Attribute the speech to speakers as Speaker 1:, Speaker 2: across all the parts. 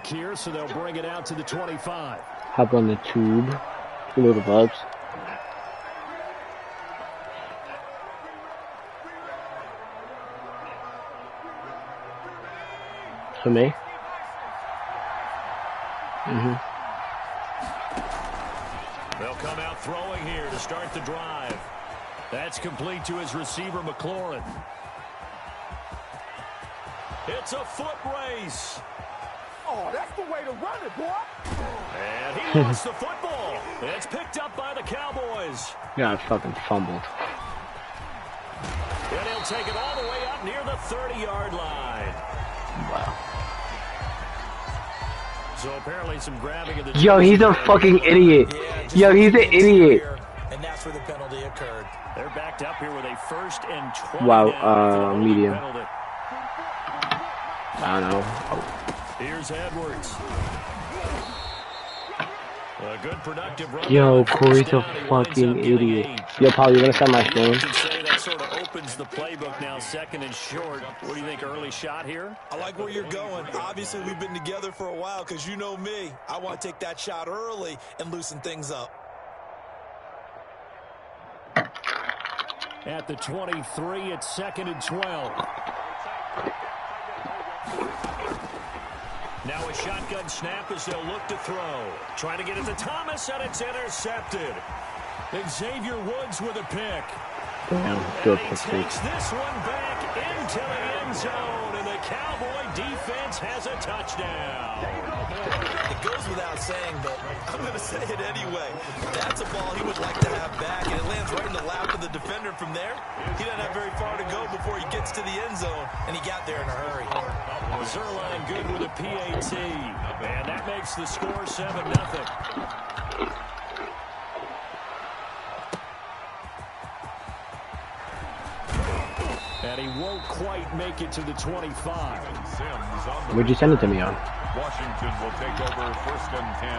Speaker 1: back here, so they'll bring it out to the 25.
Speaker 2: Hop on the tube. Little bugs. For me?
Speaker 1: They'll come out throwing here to start the drive. That's complete to his receiver, McLaurin. It's a foot race.
Speaker 3: Oh, that's the way to run it, boy.
Speaker 1: And he lost the football. It's picked up by the Cowboys.
Speaker 2: Yeah, I fucking fumbled.
Speaker 1: And he'll take it all the way up near the 30-yard line.
Speaker 2: Wow.
Speaker 1: So apparently some grabbing of the...
Speaker 2: Yo, he's a fucking idiot.
Speaker 3: Yeah,
Speaker 2: Yo, he's an idiot.
Speaker 3: And that's where the penalty occurred.
Speaker 1: They're backed up here with a 1st and 20.
Speaker 2: Wow, medium.
Speaker 1: Penalty.
Speaker 2: I don't know. Oh.
Speaker 1: Here's Edwards. A good productive run.
Speaker 2: Yo, Corey's a fucking idiot. Yo, Paul, you gonna send my phone?
Speaker 1: That sort of opens the playbook now, 2nd and short. What do you think, early shot here?
Speaker 3: I like where you're going. Obviously, we've been together for a while because you know me. I want to take that shot early and loosen things up.
Speaker 1: At the 23, it's 2nd and 12. Now a shotgun snap as they'll look to throw. Trying to get it to Thomas, and it's intercepted. Xavier Woods with a pick.
Speaker 2: Damn,
Speaker 1: and he takes this one back into the end zone, and the Cowboy defense has a touchdown.
Speaker 3: It goes without saying, but I'm going to say it anyway. That's a ball he would like to have back, and it lands right in the lap of the defender from there. He doesn't have very far to go before he gets to the end zone, and he got there in a hurry.
Speaker 1: Zerline good with a PAT, and that makes the score 7-0. And he won't quite make it to the 25.
Speaker 2: Where'd you send it to me on?
Speaker 4: Washington will take over 1st and 10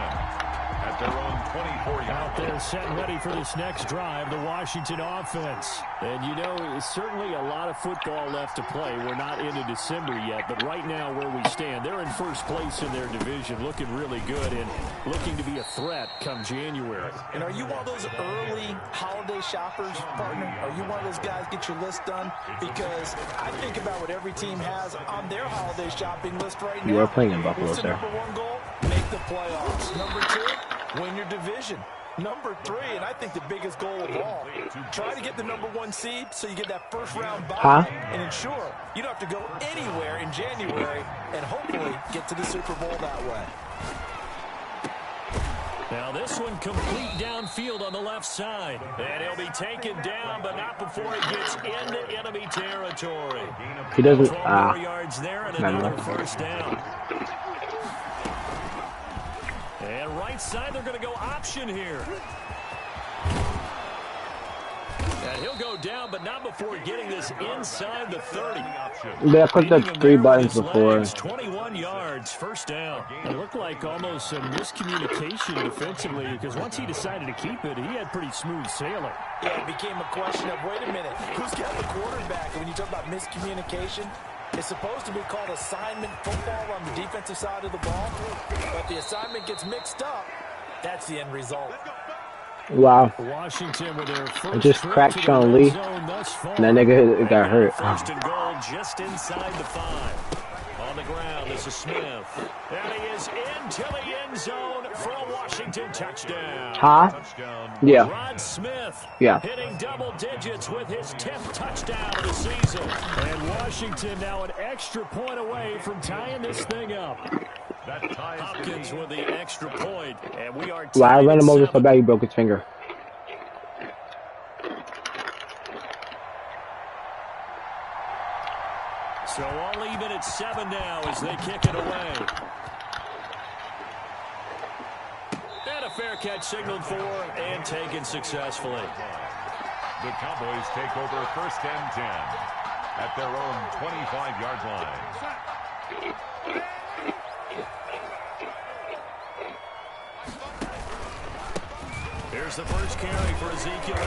Speaker 4: at their own 24-yard.
Speaker 1: Out there set ready for this next drive, the Washington offense. And you know, it's certainly a lot of football left to play. We're not into December yet, but right now where we stand, they're in 1st place in their division, looking really good and looking to be a threat come January.
Speaker 3: And are you one of those early holiday shoppers, partner? Are you one of those guys get your list done? Because I think about what every team has on their holiday shopping list right now.
Speaker 2: You are playing in Buffalo,
Speaker 3: What's the
Speaker 2: sir.
Speaker 3: number 1 goal? Make the playoffs. Number 2, win your division. Number 3, and I think the biggest goal of all, try to get the number 1 seed so you get that 1st round bye and ensure you don't have to go anywhere in January and hopefully get to the Super Bowl that way.
Speaker 1: Now this one complete downfield on the left side. And he'll be taken down, but not before he gets into enemy territory.
Speaker 2: He doesn't.
Speaker 1: 12 more yards there and another 1st down. And right side, they're going to go option here. And he'll go down, but not before getting this inside the 30.
Speaker 2: They clicked the 3 buttons before.
Speaker 1: 21 yards, 1st down. It looked like almost some miscommunication defensively because once he decided to keep it, he had pretty smooth sailing.
Speaker 3: Yeah, it became a question of, wait a minute, who's got the quarterback? And when you talk about miscommunication, it's supposed to be called assignment football on the defensive side of the ball. But the assignment gets mixed up. That's the end result.
Speaker 2: Wow.
Speaker 1: Washington with their first
Speaker 2: I just cracked Sean Lee. And that nigga got hurt.
Speaker 1: 1st and goal just inside the 5. On the ground, this is Smith. And he is into the end zone for a Washington touchdown.
Speaker 2: Huh? Yeah.
Speaker 1: Rod Smith
Speaker 2: hitting
Speaker 1: double digits with his 10th touchdown of the season. And Washington now an extra point away from tying this thing up. Hopkins with the extra point, and we are.
Speaker 2: Well, I ran him over so bad he broke his finger.
Speaker 1: So all even at 7 now as they kick it away. And a fair catch signaled for and taken successfully.
Speaker 4: The Cowboys take over 1st and 10 at their own 25-yard line.
Speaker 1: Here's the first carry for Ezekiel.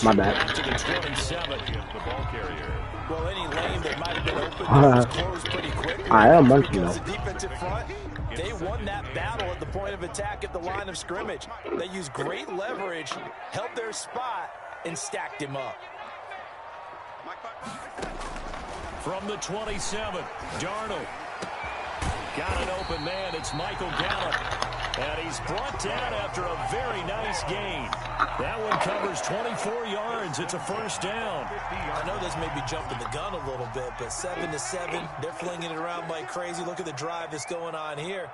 Speaker 2: My bad.
Speaker 1: To the 27. The ball carrier.
Speaker 3: Well, any lane that might have been open was closed pretty quickly.
Speaker 2: I am monkey though.
Speaker 3: The defensive front, they won that battle at the point of attack at the line of scrimmage. They used great leverage, held their spot, and stacked him up.
Speaker 1: From the 27, Darnold. Got an open man. It's Michael Gallup. And he's brought down after a very nice gain. That one covers 24 yards. It's a first down.
Speaker 3: I know this may be jumping the gun a little bit, but 7-7, they're flinging it around like crazy. Look at the drive that's going on here.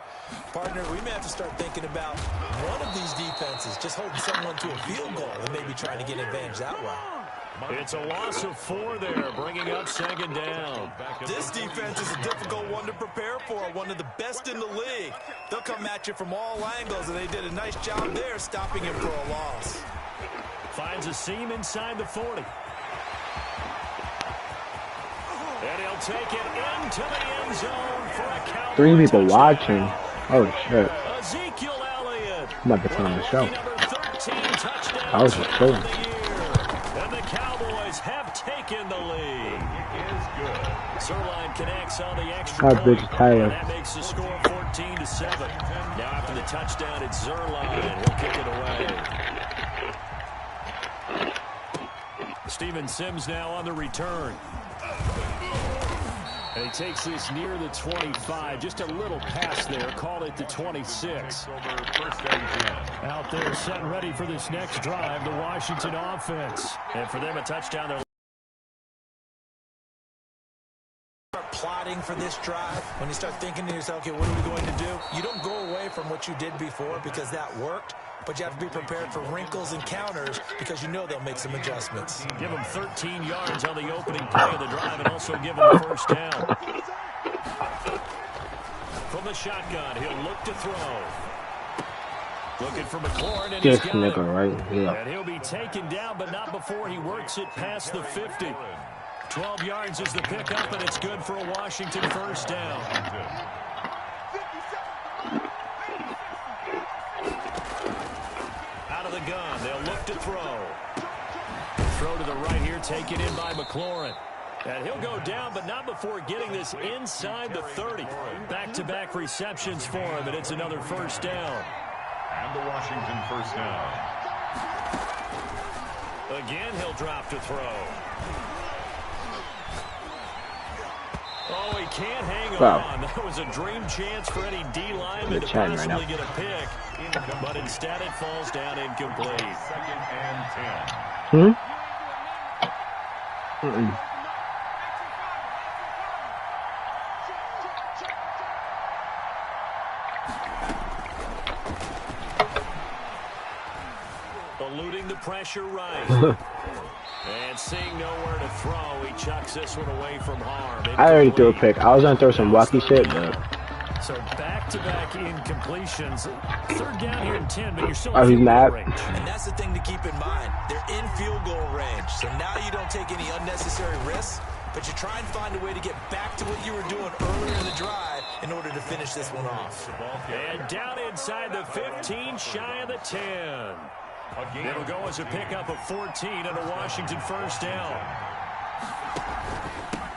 Speaker 3: Partner, we may have to start thinking about one of these defenses just holding someone to a field goal and maybe trying to get an advantage that way.
Speaker 1: It's a loss of 4 there, bringing up second down.
Speaker 3: This defense is a difficult one to prepare for, one of the best in the league. They'll come at you from all angles, and they did a nice job there stopping him for a loss.
Speaker 1: Finds a seam inside the 40. And he'll take it into the end zone for a Cowboys
Speaker 2: 3 people
Speaker 1: touchdown.
Speaker 2: watching. Oh shit.
Speaker 1: Ezekiel Elliott.
Speaker 2: I'm about to turn on the show.
Speaker 1: I
Speaker 2: was just kidding.
Speaker 1: And the Cowboys have taken the lead. Zerline connects on the extra
Speaker 2: That
Speaker 1: point.
Speaker 2: bitch is tired.
Speaker 1: And that makes the score 14-7. Now after the touchdown, it's Zerline. He'll kick it away. Steven Sims now on the return. And he takes this near the 25. Just a little pass there. Called it the 26. Out there set and ready for this next drive, the Washington offense. And for them, a touchdown. They're
Speaker 3: plotting for this drive, when you start thinking to yourself, okay, what are we going to do? You don't go away from what you did before because that worked, but you have to be prepared for wrinkles and counters because you know they'll make some adjustments.
Speaker 1: Give them 13 yards on the opening play of the drive and also give them the first down. From the shotgun, he'll look to throw. Looking for McLaurin, and
Speaker 2: This
Speaker 1: he's got
Speaker 2: nigga
Speaker 1: it.
Speaker 2: right here.
Speaker 1: And he'll be taken down, but not before he works it past the 50. 12 yards is the pickup, and it's good for a Washington first down. Out of the gun, they'll look to throw. Throw to the right here, taken in by McLaurin. And he'll go down, but not before getting this inside the 30. Back-to-back receptions for him, and it's another first down.
Speaker 4: And the Washington first down.
Speaker 1: Again, he'll drop to throw. Oh, he can't hang on. That was a dream chance for any D lineman to possibly get a pick. But instead it falls down incomplete.
Speaker 4: 2nd and 10.
Speaker 1: Eluding the pressure right. And seeing nowhere to throw, he chucks this one away from harm.
Speaker 2: I already threw a pick. I was gonna throw some wacky shit, but
Speaker 1: so back-to-back incompletions. 3rd down here and 10, but you're still
Speaker 2: oh, he's mad.
Speaker 3: And that's the thing to keep in mind. They're in field goal range. So now you don't take any unnecessary risks, but you try and find a way to get back to what you were doing earlier in the drive in order to finish this one off.
Speaker 1: And down inside the 15, shy of the 10. It'll go as a pickup of 14 and a Washington first down.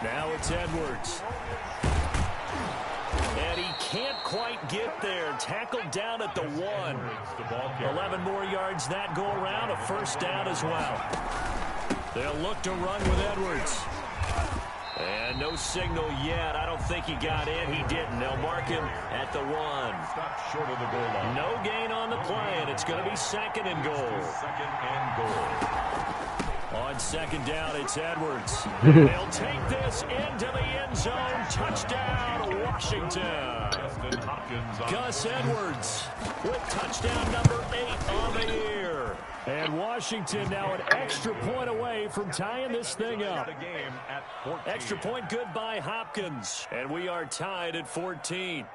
Speaker 1: Now it's Edwards. And he can't quite get there. Tackled down at the 1. 11 more yards that go around. A first down as well. They'll look to run with Edwards. And no signal yet. I don't think he got in. He didn't. They'll mark him at the 1.
Speaker 4: Stop short of the goal line.
Speaker 1: No gain on the play, and it's going to be 2nd and goal.
Speaker 4: 2nd and goal.
Speaker 1: On 2nd down, it's Edwards. They'll take this into the end zone. Touchdown, Washington. Gus Edwards with touchdown number 8 on the year. And Washington now an extra point away from tying this thing up. Extra point good by Hopkins. And we are tied at 14.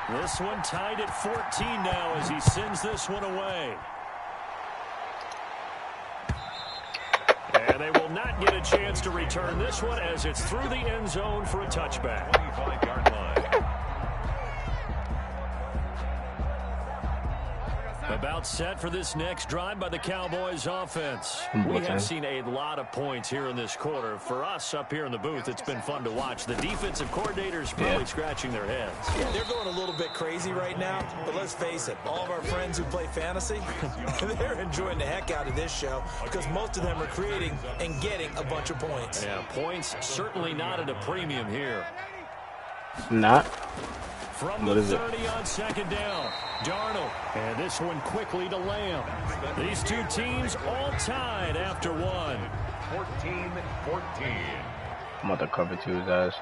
Speaker 1: This one tied at 14 now as he sends this one away. And they will not get a chance to return this one as it's through the end zone for a touchback.
Speaker 4: 25-yard line.
Speaker 1: About set for this next drive by the Cowboys offense. We have seen a lot of points here in this quarter. For us up here in the booth, it's been fun to watch. The defensive coordinators probably scratching their heads.
Speaker 3: Yeah, they're going a little bit crazy right now, but let's face it, all of our friends who play fantasy, they're enjoying the heck out of this show because most of them are creating and getting a bunch of points.
Speaker 1: Yeah, points certainly not at a premium here.
Speaker 2: Not.
Speaker 1: From the 30 on second down, Darnold. And this one quickly to Lamb. These two teams all tied after one.
Speaker 4: 14-14.
Speaker 2: I'm about to cover to his ass.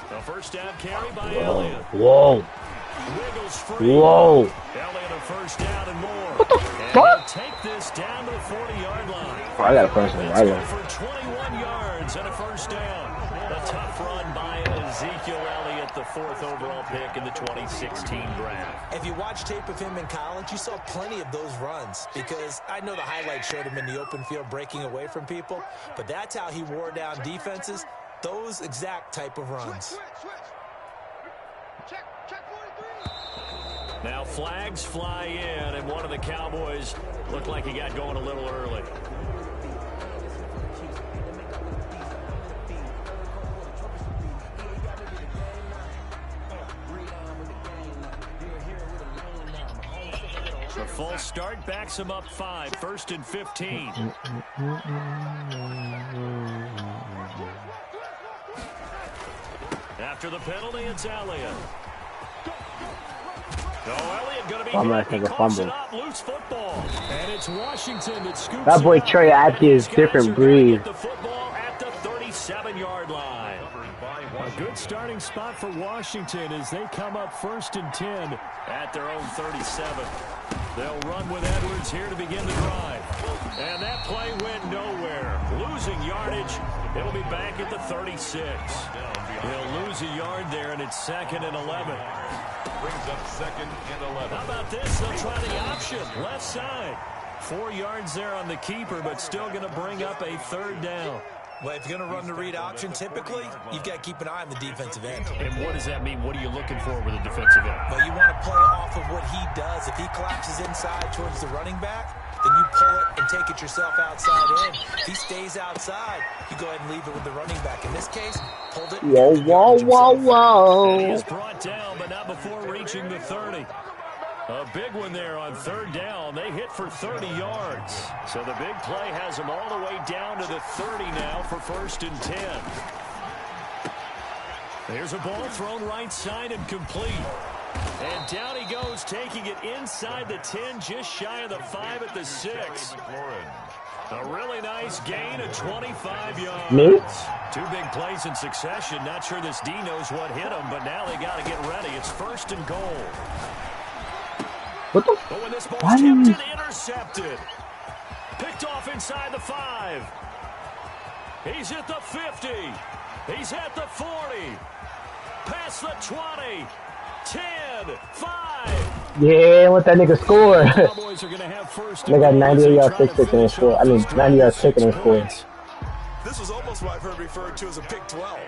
Speaker 1: The first down carry by Elliott.
Speaker 2: Whoa.
Speaker 1: Wiggles free.
Speaker 2: Whoa.
Speaker 1: Elliott a first down and more.
Speaker 2: What the fuck?
Speaker 1: Take this down to the 40-yard line.
Speaker 2: Oh, I got a person right there.
Speaker 1: For 21 yards and a first down. A tough run by Ezekiel Elliott, the 4th overall pick in the 2016 draft.
Speaker 3: If you watch tape of him in college, you saw plenty of those runs because I know the highlights showed him in the open field breaking away from people, but that's how he wore down defenses, those exact type of runs.
Speaker 1: Now flags fly in, and one of the Cowboys looked like he got going a little early. The full start backs him up 5, 1st and 15. After the penalty, it's Elliott. Elliott going to be
Speaker 2: I'm take a fumble.
Speaker 1: Loose football. And it's Washington that scoops
Speaker 2: that boy Trey Atkins, different breed.
Speaker 1: The football at the 37-yard line. A good starting spot for Washington as they come up 1st and 10 at their own 37. They'll run with Edwards here to begin the drive. And that play went nowhere. Losing yardage. It'll be back at the 36. He'll lose a yard there, and it's 2nd and 11.
Speaker 4: Brings up 2nd and 11.
Speaker 1: How about this? They'll try the option. Left side. 4 yards there on the keeper, but still going to bring up a 3rd down.
Speaker 3: Well, if you're going to run the read option, typically, you've got to keep an eye on the defensive end.
Speaker 1: And what does that mean? What are you looking for with a defensive end?
Speaker 3: Well, you want to play off of what he does. If he collapses inside towards the running back, then you pull it and take it yourself outside in. If he stays outside, you go ahead and leave it with the running back. In this case, pulled it.
Speaker 2: Whoa, whoa, whoa, whoa.
Speaker 1: He is brought down, but not before reaching the 30. A big one there on 3rd down. They hit for 30 yards. So the big play has them all the way down to the 30 now for 1st and 10. There's a ball thrown right side and complete. And down he goes, taking it inside the 10, just shy of the 5 at the 6. A really nice gain of 25 yards.
Speaker 2: Me?
Speaker 1: 2 big plays in succession. Not sure this D knows what hit him, but now they got to get ready. It's 1st and goal.
Speaker 2: What the?
Speaker 1: But when this ball's tipped, intercepted. Picked off inside the 5. He's at the 50. He's at the 40. Past the 20. 10, 5.
Speaker 2: Yeah, let that nigga score.
Speaker 1: Cowboys are going to have first.
Speaker 2: They got 98 yards kicking and score. I mean, 90 yards kicking and score.
Speaker 3: This was almost what I've heard referred to as a pick 12.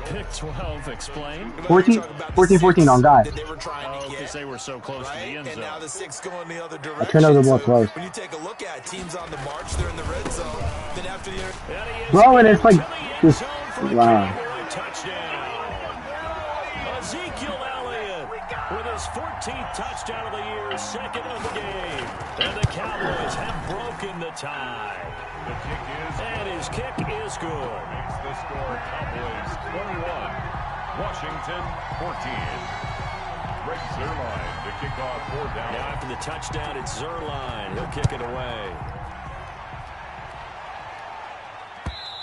Speaker 1: Pick 12, explain.
Speaker 2: 14 on God.
Speaker 3: They were trying to
Speaker 1: because they were so close to the end zone.
Speaker 3: And now the 6 going the other direction.
Speaker 2: I turned over more close.
Speaker 3: When you take a look at teams on the march, they're in the red zone. Then after the
Speaker 2: bro, and it's like just wow.
Speaker 1: Touchdown. Ezekiel Elliott with his 14th touchdown of the year, 2nd of the game. And the Cowboys have broken the tie.
Speaker 4: The kick is,
Speaker 1: and his kick is good.
Speaker 4: Makes the score Cowboys 21, Washington 14. Greg Zuerlein to kick off 4th down.
Speaker 1: Now after the touchdown, it's Zuerlein. He'll kick it away.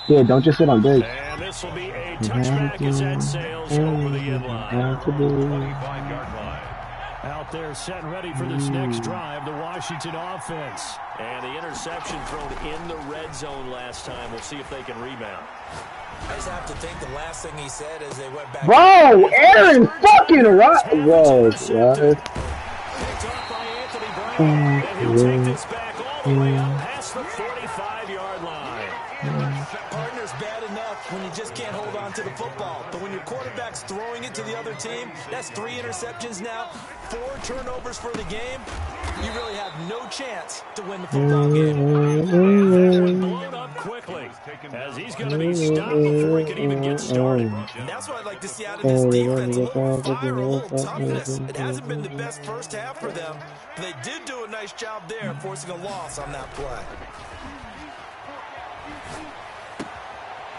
Speaker 2: Yeah, don't just sit on big.
Speaker 1: And this will be a touchback as that sails over the end line.
Speaker 4: 25-yard line.
Speaker 1: Out there set and ready for this next drive, the Washington offense. And the interception thrown in the red zone last time. We'll see if they can rebound.
Speaker 3: I just have to think the last thing he said as they went back.
Speaker 2: Bro, Aaron fucking right. Whoa,
Speaker 1: Picked up by Anthony Brown. And he'll take this back all the way up past the 45-yard line.
Speaker 3: Partner's bad enough when you just can't hold on to the football. But when your quarterback's throwing it to the other team, that's 3 interceptions now, 4 turnovers for the game. You really have no chance to win the football game.
Speaker 1: That one blown up quickly, as he's going to be stopped before he can even get started.
Speaker 3: And that's what I'd like to see out of this defense. A little fire, a little toughness. It hasn't been the best first half for them, but they did do a nice job there, forcing a loss on that play.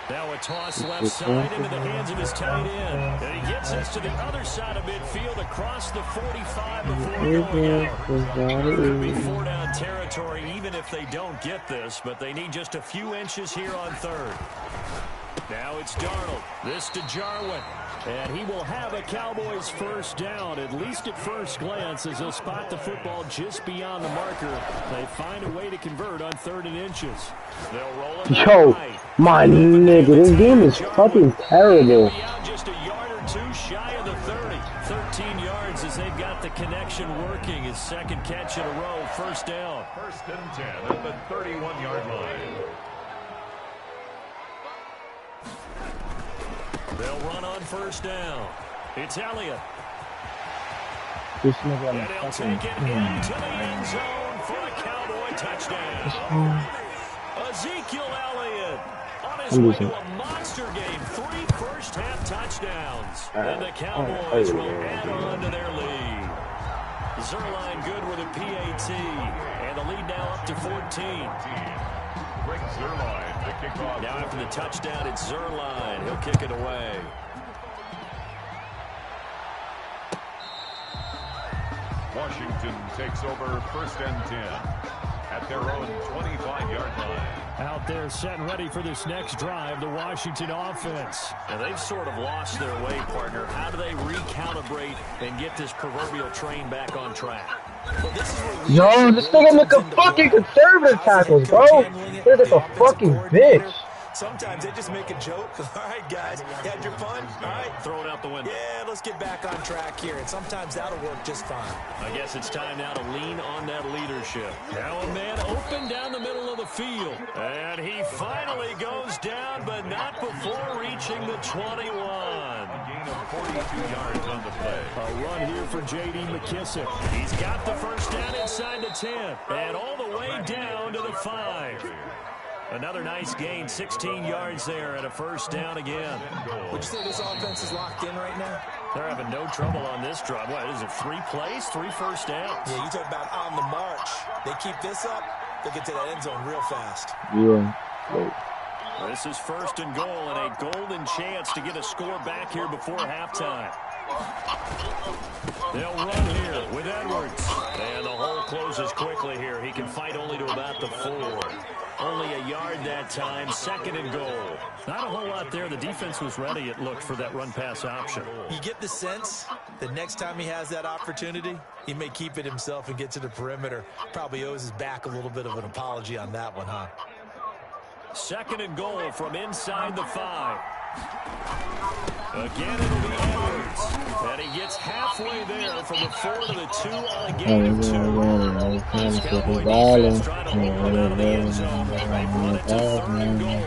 Speaker 1: Now a toss left side into the hands of his tight end. And he gets us to the other side of midfield across the 45 before going out. Could be 4-down territory even if they don't get this, but they need just a few inches here on third. Now it's Darnold. This to Jarwin. And he will have a Cowboys first down, at least at first glance, as he'll spot the football just beyond the marker. They find a way to convert on 3rd and inches. They'll roll it.
Speaker 2: Yo, my nigga, this game is fucking terrible.
Speaker 1: Just a yard or 2 shy of the 30. 13 yards as they've got the connection working. His second catch in a row, first down.
Speaker 4: 1st and 10 at the 31-yard line.
Speaker 1: They'll run on first down. It's Elliott.
Speaker 2: This nigga
Speaker 1: And he'll take it into the end zone for a Cowboy touchdown. Ezekiel Elliott on his way to a monster game. 3 first-half touchdowns. And the Cowboys will add on to their lead. Zerline good with a PAT. And the lead now up to 14.
Speaker 4: Greg Zerline, the kickoff.
Speaker 1: Now after the touchdown, it's Zerline. He'll kick it away.
Speaker 4: Washington takes over 1st and 10 at their own 25-yard line.
Speaker 1: Out there set and ready for this next drive, the Washington offense. And they've sort of lost their way, partner. How do they recalibrate and get this proverbial train back on track?
Speaker 3: Well,
Speaker 2: Yo, this nigga make a fucking conservative tackles, bro. This is a fucking bitch.
Speaker 3: Sometimes they just make a joke. All right, guys, you had your fun? All right.
Speaker 1: Throw it out the window.
Speaker 3: Yeah, let's get back on track here. And sometimes that'll work just fine.
Speaker 1: I guess it's time now to lean on that leadership. Now a man open down the middle of the field. And he finally goes down, but not before reaching the 21.
Speaker 4: A gain of 42 yards on the play.
Speaker 1: A run here for J.D. McKissick. He's got the first down inside the 10. And all the way down to the 5. Another nice gain, 16 yards there, and a first down again.
Speaker 3: Would you say this offense is locked in right now?
Speaker 1: They're having no trouble on this drive. What is it, 3 plays, 3 first downs?
Speaker 3: Yeah, you talk about on the march. They keep this up, they'll get to that end zone real fast.
Speaker 2: Yeah.
Speaker 1: This is 1st and goal, and a golden chance to get a score back here before halftime. They'll run here with Edwards. And the hole closes quickly here. He can fight only to about the 4. Only a yard that time, 2nd and goal. Not a whole lot there. The defense was ready, it looked, for that run-pass option.
Speaker 3: You get the sense that next time he has that opportunity, he may keep it himself and get to the perimeter. Probably owes his back a little bit of an apology on that one, huh?
Speaker 1: 2nd and goal from inside the 5. Again, it'll be Edwards. And he gets halfway there from the 4 to the 2 on a gain of 2. This Cowboy defense trying to hold him out of the end zone. They run it to 3rd and goal.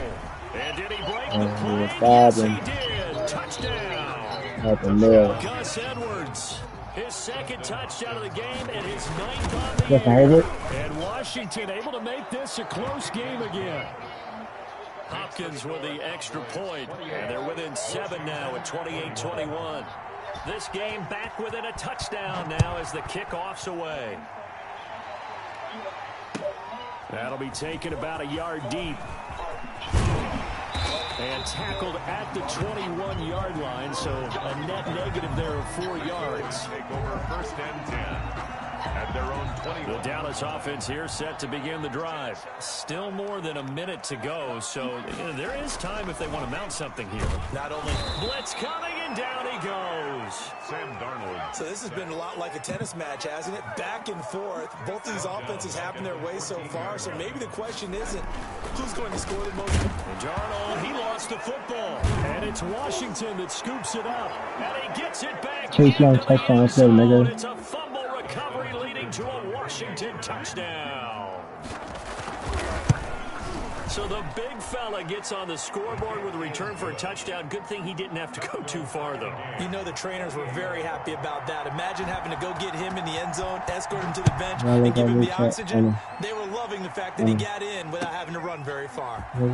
Speaker 1: And did he break the play? Yes, he did. Touchdown. Gus Edwards. His 2nd touchdown of the game and his 9th on the year. And Washington able to make this a close game again. Hopkins with the extra point, and they're within 7 now at 28-21. This game back within a touchdown now as the kickoff's away. That'll be taken about a yard deep. And tackled at the 21-yard line, so a net negative there of 4 yards.
Speaker 4: Take over 1st and 10. At their own 20.
Speaker 1: The Dallas offense here set to begin the drive. Still more than a minute to go, so there is time if they want to mount something here.
Speaker 3: Not only
Speaker 1: blitz coming, and down he goes.
Speaker 4: Sam Darnold.
Speaker 3: So this has been a lot like a tennis match, hasn't it? Back and forth. Both of these offenses having their way so far, so maybe the question isn't who's going to score the most.
Speaker 1: Darnold, he lost the football, and it's Washington that scoops it up, and he gets it back.
Speaker 2: Chase Young touchdown, let's go, nigga.
Speaker 1: It's a fumble recovery leading to a Washington touchdown. So the big fella gets on the scoreboard with a return for a touchdown. Good thing he didn't have to go too far, though.
Speaker 3: You know the trainers were very happy about that. Imagine having to go get him in the end zone, escort him to the bench, and give him the oxygen. They were loving the fact that he got in without having to run very far.
Speaker 1: And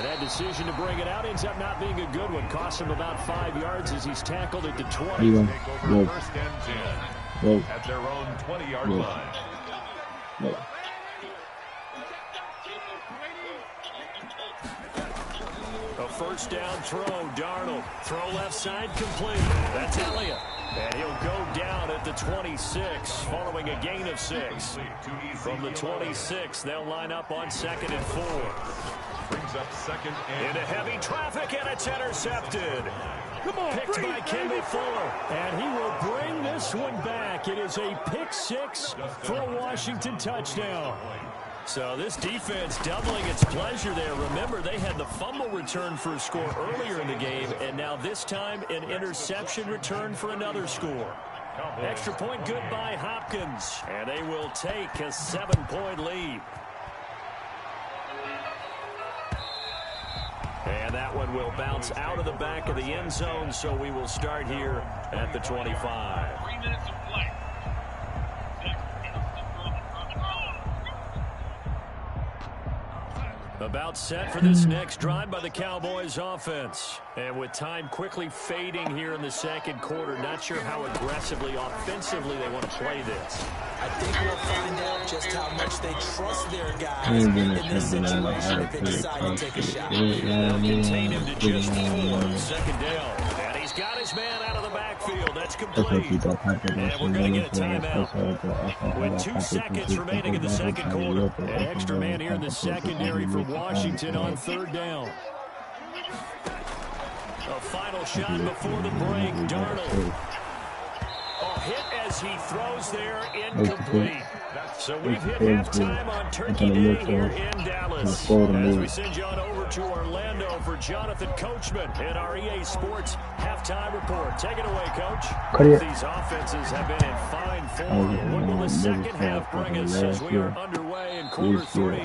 Speaker 1: that decision to bring it out ends up not being a good one. Costs him about 5 yards as he's tackled at the 20.
Speaker 4: Take over first and 10 at their own 20-yard line.
Speaker 1: A first down throw, Darnold. Throw left side complete. That's Elliott. And he'll go down at the 26 following a gain of 6. From the 26, they'll line up on 2nd and 4.
Speaker 4: Brings up 2nd and
Speaker 1: into heavy traffic, and it's intercepted. Picked by Kendall Fuller. And he will bring this one back. It is a pick 6 for a Washington touchdown. So this defense doubling its pleasure there. Remember, they had the fumble return for a score earlier in the game, and now this time an interception return for another score. Extra point good by Hopkins, and they will take a 7-point lead. And that one will bounce out of the back of the end zone, so we will start here at the 25.
Speaker 5: 3 minutes of play.
Speaker 1: About set for this next drive by the Cowboys offense. And with time quickly fading here in the second quarter, not sure how aggressively, offensively they want to play this.
Speaker 3: I think we'll find out just how much they trust their guys in this situation if they decide to take a shot.
Speaker 1: They'll contain him to just 4, 2nd down. And he's got his man out of the backfield. That's complete. And we're going to get a timeout. With 2 seconds remaining in the second quarter. An extra man here in the secondary for Washington on 3rd down. A final shot before the break. Darnold. A hit as he throws there, incomplete. So we've hit halftime on Turkey Day here in Dallas. As we send you on over to Orlando for Jonathan Coachman in our EA Sports halftime report. Take it away, Coach. Both these offenses have been in fine form. What will the second half bring us as we are underway in quarter 3?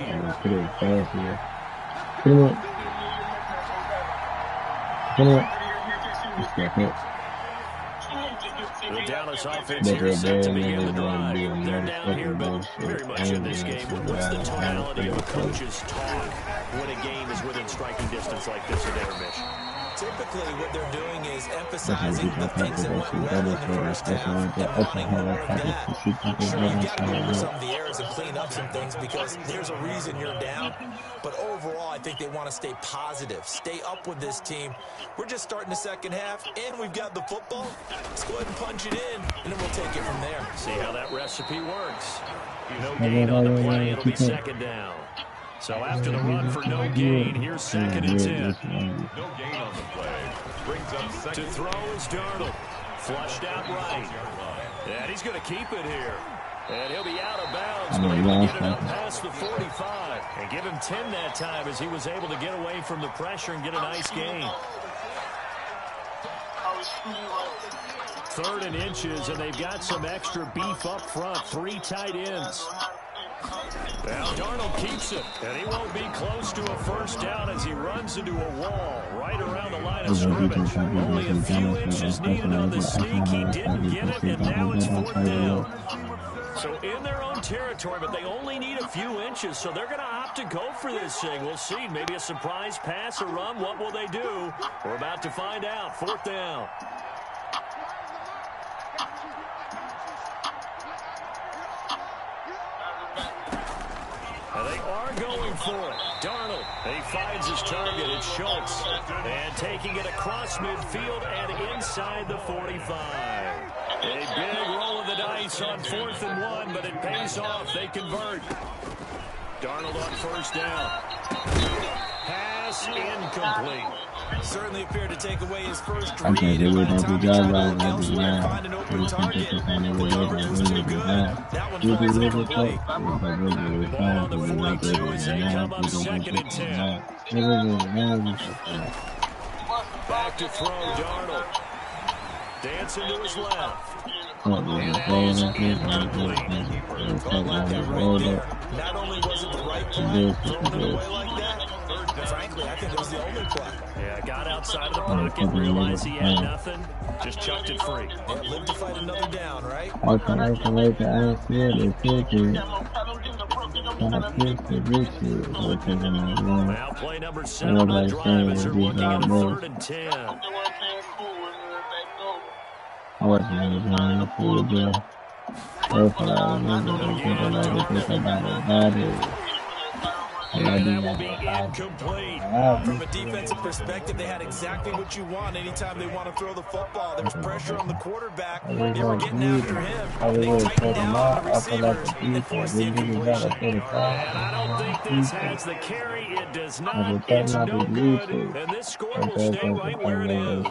Speaker 1: The Dallas offense here is set to begin the drive. They're down here, but very much in this game. What's the tonality of a coach's talk when a game is within striking distance like this in intermission?
Speaker 3: Typically, what they're doing is emphasizing the things that went well in the first half and wanting more of that. Sure, you've got to go over some of the errors and clean up some things because there's a reason you're down. But overall, I think they want to stay positive, stay up with this team. We're just starting the second half, and we've got the football. Let's go ahead and punch it in, and then we'll take it from there.
Speaker 1: See how that recipe works. No gain on the play. It'll be 2nd down. So after the run for no gain, here's 2nd and 10.
Speaker 4: no gain on the play. Brings up 2nd.
Speaker 1: To throw is Darnold. Flushed out right. And he's going to keep it here. And he'll be out of bounds, but able to get it up past the 45. And give him 10 that time as he was able to get away from the pressure and get a nice gain. 3rd and inches, and they've got some extra beef up front. 3 tight ends. Now Darnold keeps it, and he won't be close to a first down as he runs into a wall right around the line of scrimmage. Only a few inches needed on the sneak. He didn't get it, and now it's 4th down. So in their own territory, but they only need a few inches, so they're going to opt to go for this thing. We'll see. Maybe a surprise pass or run. What will they do? We're about to find out. 4th down. And they are going for it. Darnold, he finds his target. It's Schultz. And taking it across midfield and inside the 45. A big roll of the dice on 4th and 1, but it pays off. They convert. Darnold on 1st down. Pass incomplete.
Speaker 3: Certainly appeared to take away his first read. And by the time he tried to look elsewhere, find an open target, the coverage was too good. That one falls incomplete.
Speaker 1: Ball on the 42 as they come up 2nd and 10. Back to throw, Darnold. Dancing to his left. And that is incomplete.
Speaker 3: Call that right there. Not only was play, throwing it away like that. Frankly, I think it was the only play.
Speaker 1: Yeah, got outside of the pocket, realized he had nothing, just chucked it free.
Speaker 3: Yeah, live to fight another down, right?
Speaker 2: I can't wait to ask you to take it.
Speaker 1: Now play number 7 on the drive as they're looking at 3rd and 10.
Speaker 2: I wasn't even going to pull the deal.
Speaker 1: And that will be incomplete.
Speaker 3: From a defensive perspective, they had exactly what you want anytime they want to throw the football. There's pressure on the quarterback. They were getting after him. They tightened down on the receivers and forced the incompletion.
Speaker 1: And I don't think this has the carry. It does not. It's no good. And this score will stay right where it is.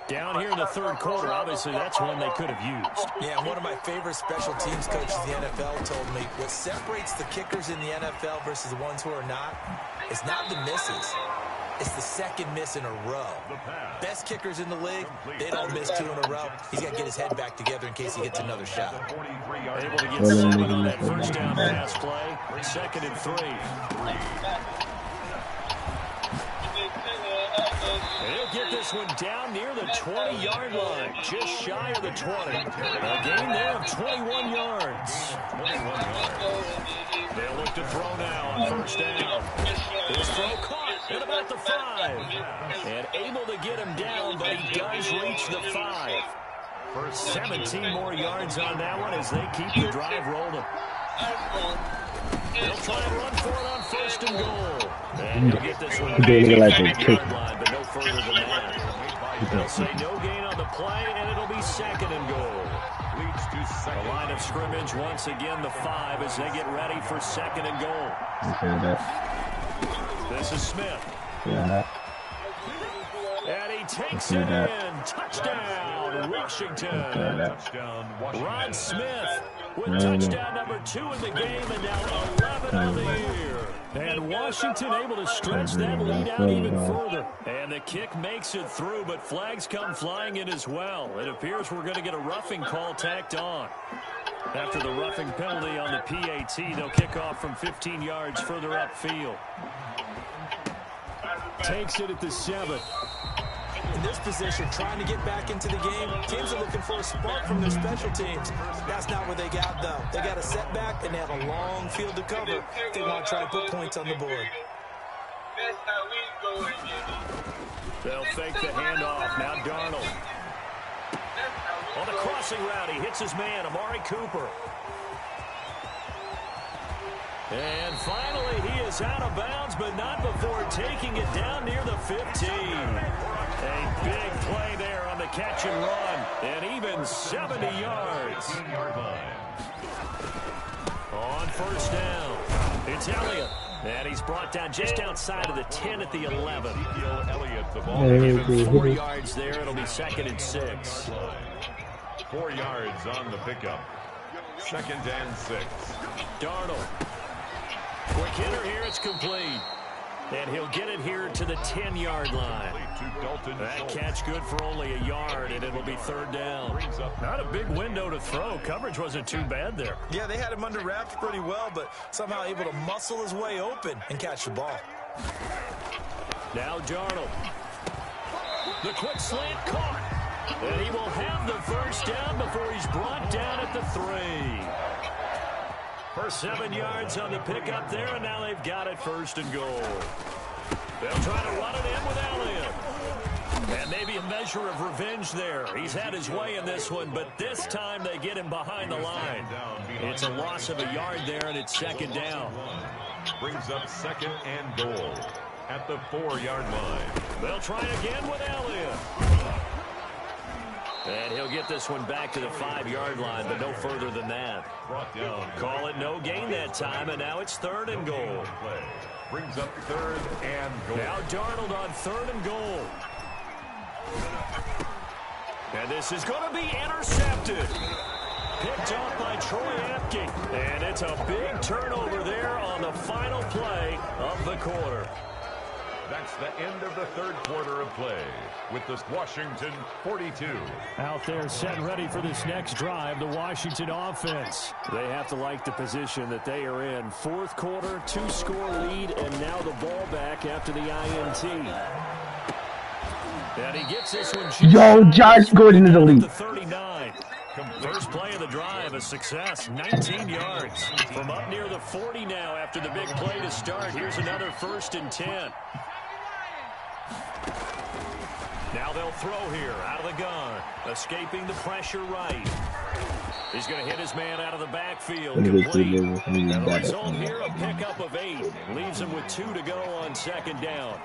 Speaker 1: Down here in the 3rd quarter, obviously that's one they could have used.
Speaker 3: Yeah, one of my favorite special teams coaches in the NFL told me what separates the kickers in the NFL versus the ones who are not is not the misses. It's the second miss in a row. Best kickers in the league, they don't miss 2 in a row. He's got to get his head back together in case he gets another shot.
Speaker 1: Able to get 7 on that first down pass play. 2nd and 3. He'll get this one down near the 20-yard line, just shy of the 20. A gain there of 21 yards. They'll look to throw now on first down. His throw caught at about the 5. And able to get him down, but he does reach the 5. For 17 more yards on that one as they keep the drive rolling. They'll try and run for it on 1st and goal. And he'll get this one back to the 5-yard line, but no further than that. They'll say no gain on the play, and it'll be 2nd and goal. The line of scrimmage once again the 5 as they get ready for 2nd and goal. This is Smith. And he takes it in. Touchdown, Washington. Rod Smith with touchdown number 2 in the game, and now 11 on the year. And Washington able to stretch that lead out even further. And the kick makes it through, but flags come flying in as well. It appears we're going to get a roughing call tacked on. After the roughing penalty on the PAT, they'll kick off from 15 yards further upfield. Takes it at the 7.
Speaker 3: In this position, trying to get back into the game, teams are looking for a spark from their special teams. That's not what they got, though. They got a setback, and they have a long field to cover. They want to try to put points on the board.
Speaker 1: They'll fake the handoff. Now Darnold. On the crossing route, he hits his man, Amari Cooper. And finally, he is out of bounds, but not before taking it down near the 15. A big play there on the catch and run, and even 70 yards. On first down, it's Elliott. And he's brought down just outside of the 10 at the 11. Given 4 yards there, it'll be 2nd and 6.
Speaker 4: 4 yards on the pickup. 2nd and 6.
Speaker 1: Darnold. Quick hitter here, it's complete. And he'll get it here to the 10-yard line. That catch good for only a yard, and it'll be 3rd down. Not a big window to throw. Coverage wasn't too bad there.
Speaker 3: Yeah, they had him under wraps pretty well, but somehow able to muscle his way open and catch the ball.
Speaker 1: Now Darnold. The quick slant caught. And he will have the first down before he's brought down at the 3. For 7 yards on the pickup there, and now they've got it 1st and goal. They'll try to run it in with Elliott. And maybe a measure of revenge there. He's had his way in this one, but this time they get him behind the line. It's a loss of a yard there, and it's 2nd down.
Speaker 4: Brings up 2nd and goal at the 4-yard line.
Speaker 1: They'll try again with Elliott. And he'll get this one back to the 5-yard line, but no further than that. Call it no gain that time, and now it's 3rd and goal.
Speaker 4: Brings up 3rd and goal.
Speaker 1: Now Darnold on 3rd and goal. And this is going to be intercepted. Picked off by Troy Apke. And it's a big turnover there on the final play of the quarter.
Speaker 4: That's the end of the third quarter of play with the Washington 42.
Speaker 1: Out there set and ready for this next drive, the Washington offense. They have to like the position that they are in. Fourth quarter, 2-score lead, and now the ball back after the INT. And he gets this one.
Speaker 2: Yo, Josh Gordon is elite.
Speaker 1: 39. First play of the drive, a success, 19 yards. From up near the 40 now after the big play to start. Here's another 1st and 10. Now they'll throw here, out of the gun. Escaping the pressure right. He's going to hit his man out of the backfield. Complete. And the result here, a pickup of 8. Leaves him with 2 to go on 2nd down.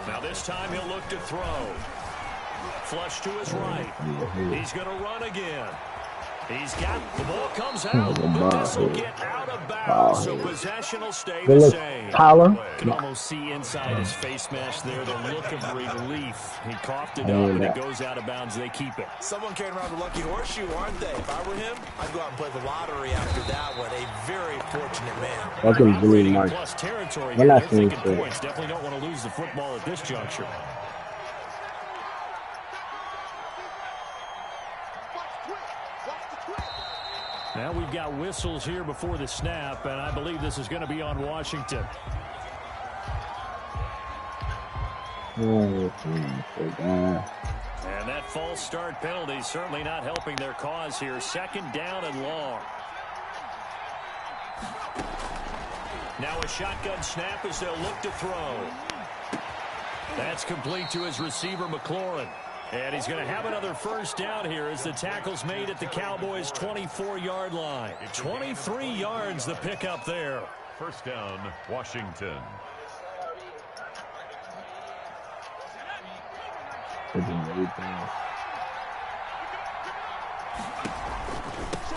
Speaker 1: Now this time he'll look to throw. Flush to his right. He's going to run again. He's got the ball comes out, but this will get out of bounds, so possession will stay the same. You can almost see inside his face mask there the look of relief. He coughed it up, and it goes out of bounds. They keep it.
Speaker 3: Someone carrying around the lucky horseshoe, aren't they? If I were him, I'd go out and play the lottery after that one. A very fortunate man.
Speaker 2: Fucking really nice.
Speaker 1: Plus territory here. They're thinking points. Definitely don't want to lose the football at this juncture. Now we've got whistles here before the snap, and I believe this is going to be on Washington. And that false start penalty certainly not helping their cause here. 2nd down and long. Now a shotgun snap as they'll look to throw. That's complete to his receiver, McLaurin. And he's going to have another 1st down here as the tackle's made at the Cowboys' 24-yard line. 23 yards the pickup there.
Speaker 4: 1st down, Washington.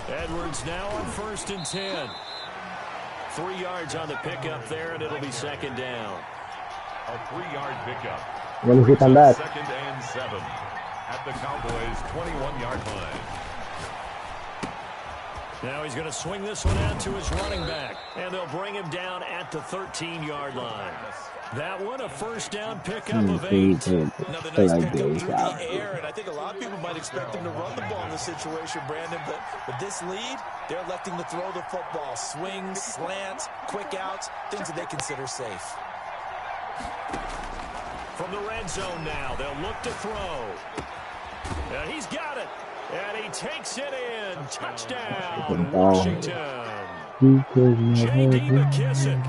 Speaker 1: Edwards now on 1st and 10. 3 yards on the pickup there, and it'll be 2nd down.
Speaker 4: A 3-yard pickup.
Speaker 2: When is he come back?
Speaker 4: 2nd and 7 at the Cowboys' 21-yard line.
Speaker 1: Now he's going to swing this one out to his running back, and they'll bring him down at the 13-yard line. That one, a 1st down pickup of 8.
Speaker 3: Another nice pickup through the air, and I think a lot of people might expect him to run the ball in this situation, Brandon, but with this lead, they're electing to throw the football. Swings, slants, quick outs, things that they consider safe.
Speaker 1: From the red zone now, they'll look to throw. And he's got it. And he takes it in. Touchdown, Washington. J.D. McKissick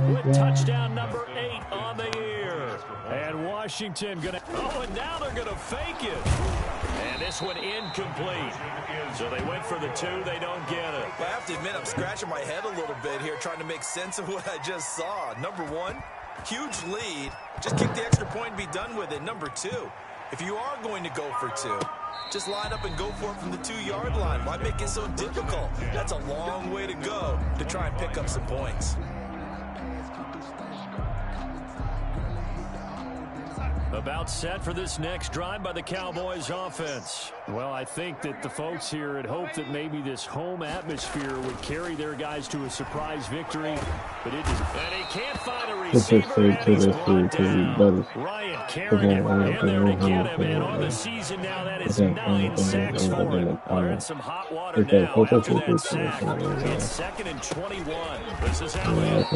Speaker 1: with touchdown number 8 on the year. And Washington going to... Oh, and now they're going to fake it. And this one incomplete. So they went for the 2. They don't get it.
Speaker 3: Well, I have to admit, I'm scratching my head a little bit here trying to make sense of what I just saw. Number 1, huge lead. Just kick the extra point and be done with it. Number 2, if you are going to go for 2, just line up and go for it from the 2-yard line. Why make it so difficult? That's a long way to go to try and pick up some points.
Speaker 1: About set for this next drive by the Cowboys offense. Well, I think that the folks here had hoped that maybe this home atmosphere would carry their guys to a surprise victory, but it didn't. And he can't find a receiver, and he's brought down. Ryan Kerrigan in there to get him, and on the season now, that is 9 sacks for him. They're in some hot water now after that sack. It's 2nd and 21. This is Elliott.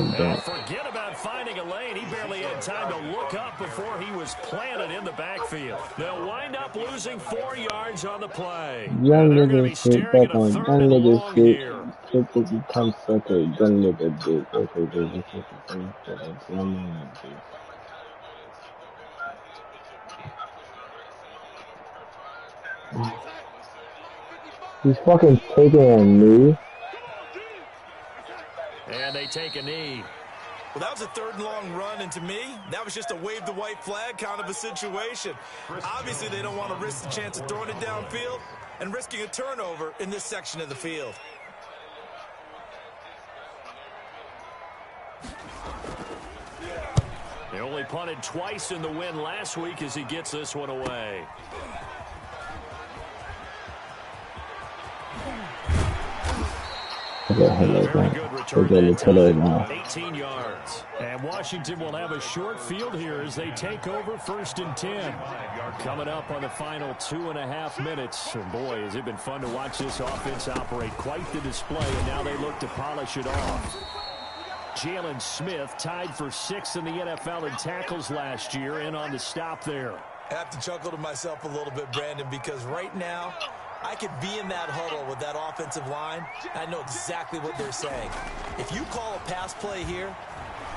Speaker 1: Forget about finding a lane. He barely had time to look up before he was planted in the backfield. They'll wind up losing 4 yards on the play.
Speaker 2: Young nigga shit back on young nigga shit. Shit that becomes such a young nigga bitch. Okay, this is the thing that it's young nigga bitch. He's fucking taking a knee.
Speaker 1: And they take a knee.
Speaker 3: Well, that was a 3rd and long run, and to me, that was just a wave the white flag kind of a situation. Obviously, they don't want to risk the chance of throwing it downfield and risking a turnover in this section of the field.
Speaker 1: They only punted twice in the win last week as he gets this one away. Very good return that time. 18 yards. And Washington will have a short field here as they take over 1st and 10. Coming up on the final 2.5 minutes. And boy, has it been fun to watch this offense operate. Quite the display, and now they look to polish it off. Jalen Smith tied for 6th in the NFL in tackles last year, in on the stop there.
Speaker 3: I have to chuckle to myself a little bit, Brandon, because right now I could be in that huddle with that offensive line. I know exactly what they're saying. If you call a pass play here,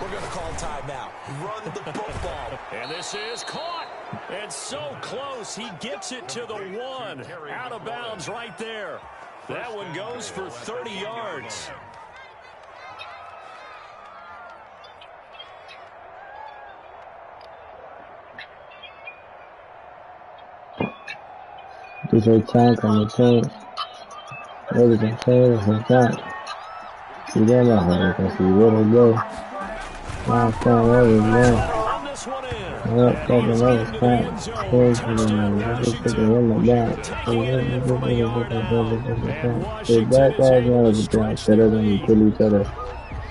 Speaker 3: we're going to call timeout. Run the football.
Speaker 1: And this is caught. And so close. He gets it to the 1. Out of bounds right there. That one goes for 30 yards.
Speaker 2: This is tank on the tank. What is it? This is tank. See them out here. I can see where they go. Last time, where we go. Yep, fucking another tank. Just picking in the back. The back guys know the back. Better than you kill each other.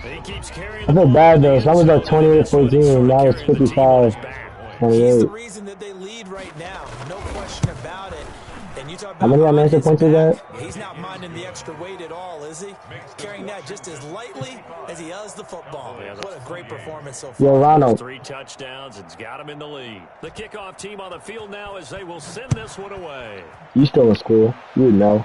Speaker 2: I feel bad though. So I was like 28-14. Now it's 55-28.
Speaker 3: He's the reason that they lead right now. No question about it. And you talk about
Speaker 2: how many extra points is that?
Speaker 3: He's not minding the extra weight at all, is he? Carrying that just as lightly as he does the football. What a great performance so far.
Speaker 2: Yo, Ronald.
Speaker 1: 3 touchdowns and's got him in the lead. The kickoff team on the field now as they will send this one away.
Speaker 2: You still in school. You would know.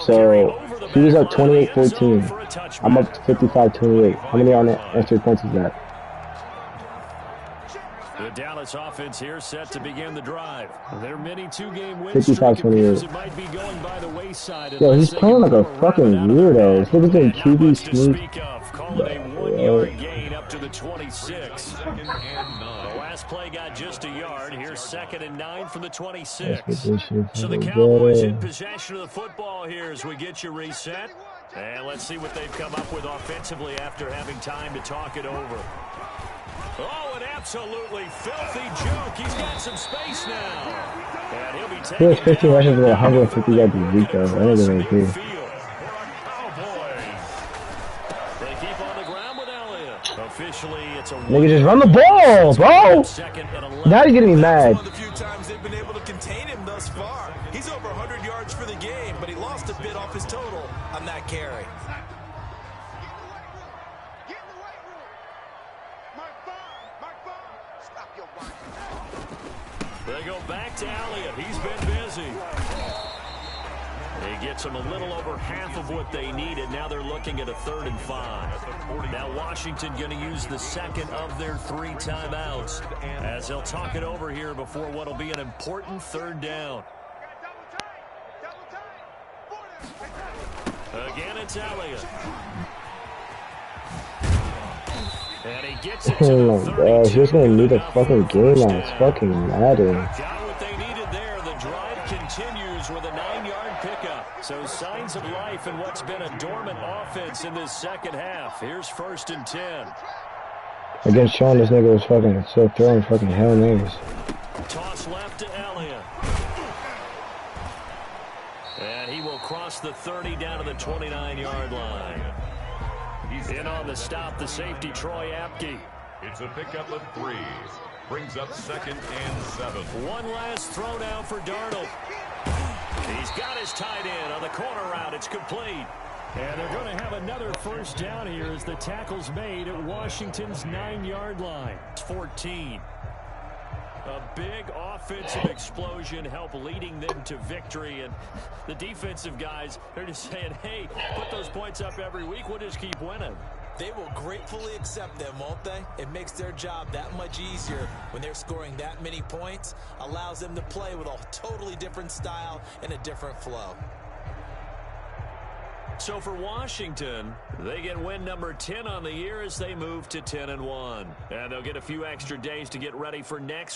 Speaker 2: So he was up 28-14. I'm up 55-28. How many on extra points is that?
Speaker 1: The Dallas offense here set to begin the drive. Their mini 2-game win
Speaker 2: 55-28.
Speaker 1: it might be going by the wayside.
Speaker 2: Yo, he's playing like a fucking weirdo. He's looking at QB sneak.
Speaker 1: Calling a 1-yard gain up to the 26. The last play got just a yard. Here's 2nd and 9 from the 26. So the Cowboys in possession of the football here as we get you reset. And let's see what they've come up with offensively after having time to talk it over. Oh, an absolutely filthy juke. He's got some space now. And he'll be taking
Speaker 2: He has 15 rushes with 150 yards this week, though. I think it's okay.
Speaker 1: They keep on the ground with Elliott. Officially, it's a
Speaker 2: nigga, just run the ball, bro. Now you're getting me mad.
Speaker 3: One of the few times they've been able to contain him thus far. He's over 100 yards for the game, but he lost a bit off his total on that carry.
Speaker 1: They go back to Elliott. He's been busy. He gets them a little over half of what they needed. Now they're looking at a 3rd and 5. Now Washington going to use the 2nd of their 3 timeouts as they'll talk it over here before what will be an important 3rd down. Again, it's Elliott. And he gets it to the 32.
Speaker 2: He's gonna need a fucking game on his fucking Madden.
Speaker 1: Got what they needed there. The drive continues with a 9-yard pickup. So signs of life in what's been a dormant offense in this second half. Here's 1st and 10.
Speaker 2: Against Sean, this nigga was fucking still throwing fucking Hail Marys.
Speaker 1: Toss left to Elliott. And he will cross the 30 down to the 29-yard line. In on the stop, the safety, Troy Apke.
Speaker 4: It's a pickup of 3. Brings up 2nd and 7.
Speaker 1: One last throw down for Darnold. He's got his tight end on the corner route. It's complete. And they're going to have another 1st down here as the tackle's made at Washington's 9-yard line. It's 14. A big offensive explosion helped leading them to victory. And the defensive guys, they're just saying, hey, put those points up every week. We'll just keep winning.
Speaker 3: They will gratefully accept them, won't they? It makes their job that much easier when they're scoring that many points. Allows them to play with a totally different style and a different flow.
Speaker 1: So for Washington, they get win number 10 on the year as they move to 10-1. And they'll get a few extra days to get ready for next